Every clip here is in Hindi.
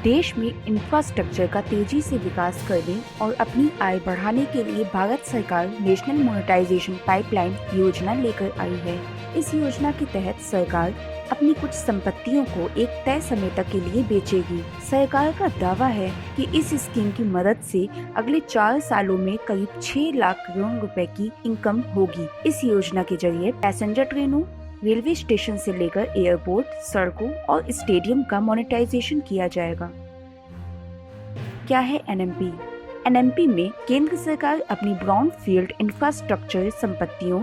देश में इंफ्रास्ट्रक्चर का तेजी से विकास करने और अपनी आय बढ़ाने के लिए भारत सरकार नेशनल मोनेटाइजेशन पाइपलाइन योजना लेकर आई है। इस योजना के तहत सरकार अपनी कुछ संपत्तियों को एक तय समय तक के लिए बेचेगी। सरकार का दावा है कि इस स्कीम की मदद से अगले 4 सालों में करीब 6 लाख करोड़ रुपए की इनकम होगी। इस योजना के जरिए पैसेंजर ट्रेनों, रेलवे स्टेशन से लेकर एयरपोर्ट, सड़कों और स्टेडियम का मोनेटाइजेशन किया जाएगा। क्या है एनएमपी? एनएमपी में केंद्र सरकार अपनी ब्राउन फील्ड इंफ्रास्ट्रक्चर संपत्तियों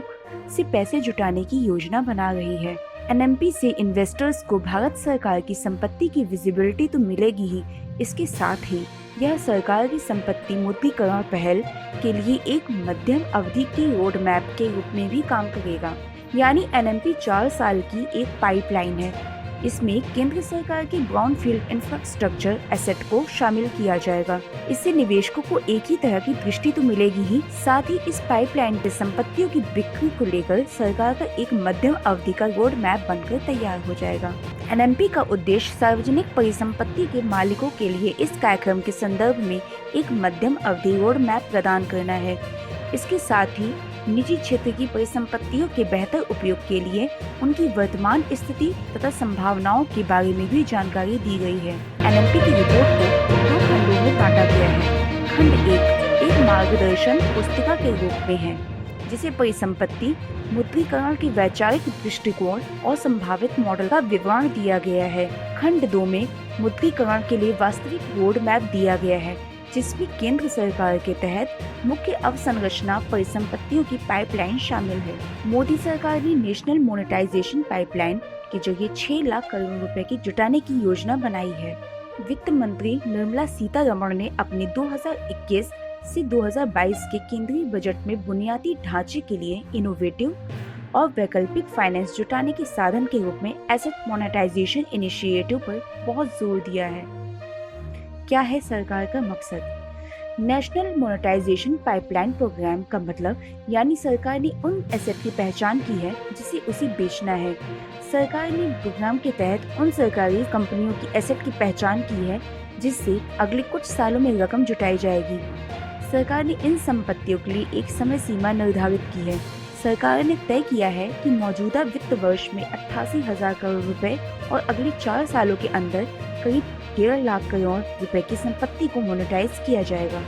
से पैसे जुटाने की योजना बना रही है। एनएमपी से इन्वेस्टर्स को भारत सरकार की संपत्ति की विजिबिलिटी तो मिलेगी ही, इसके साथ ही यह सरकार की संपत्ति मुद्रीकरण पहल के लिए एक मध्यम अवधि की रोड मैप के रूप में भी काम करेगा। यानी एनएमपी 4 साल की एक पाइपलाइन है। इसमें केंद्र सरकार के ब्राउन फील्ड इंफ्रास्ट्रक्चर एसेट को शामिल किया जाएगा। इससे निवेशकों को एक ही तरह की दृष्टि तो मिलेगी ही, साथ ही इस पाइपलाइन पे संपत्तियों की बिक्री को लेकर सरकार का एक मध्यम अवधि का रोड मैप बनकर तैयार हो जाएगा। एनएमपी का उद्देश्य सार्वजनिक परिसंपत्ति के मालिकों के लिए इस कार्यक्रम के संदर्भ में एक मध्यम अवधि रोड मैप प्रदान करना है। इसके साथ ही निजी क्षेत्र की परिसंपत्तियों के बेहतर उपयोग के लिए उनकी वर्तमान स्थिति तथा संभावनाओं के बारे में भी जानकारी दी गई है। एनएमपी की रिपोर्ट को 2 खंडों में बांटा गया है। खंड 1 एक मार्गदर्शन पुस्तिका के रूप में है, जिसे परिसंपत्ति मुद्रीकरण के वैचारिक दृष्टिकोण और संभावित मॉडल का विवरण दिया गया है। खंड 2 में मुद्रीकरण के लिए वास्तविक रोड मैप दिया गया है, जिसमें केंद्र सरकार के तहत मुख्य अवसंरचना परिसंपत्तियों की पाइपलाइन शामिल है। मोदी सरकार ने नेशनल मोनेटाइजेशन पाइपलाइन के जरिए 6 लाख करोड़ रुपए की जुटाने की योजना बनाई है। वित्त मंत्री निर्मला सीतारमण ने अपने 2021 से 2022 के केंद्रीय बजट में बुनियादी ढांचे के लिए इनोवेटिव और वैकल्पिक फाइनेंस जुटाने के साधन के रूप में एसेट मोनेटाइजेशन इनिशिएटिव पर बहुत जोर दिया है। क्या है सरकार का मकसद? नेशनल मोनेटाइजेशन पाइपलाइन प्रोग्राम का मतलब यानी सरकार ने उन एसेट की पहचान की है जिसे उसे बेचना है। सरकार ने प्रोग्राम के तहत उन सरकारी कंपनियों की एसेट की पहचान की है जिससे अगले कुछ सालों में रकम जुटाई जाएगी। सरकार ने इन संपत्तियों के लिए एक समय सीमा निर्धारित की है। सरकार ने तय किया है कि मौजूदा वित्त वर्ष में 88,000 करोड़ रुपए और अगले 4 सालों के अंदर करीब 1.5 लाख करोड़ रुपए की संपत्ति को मोनेटाइज किया जाएगा।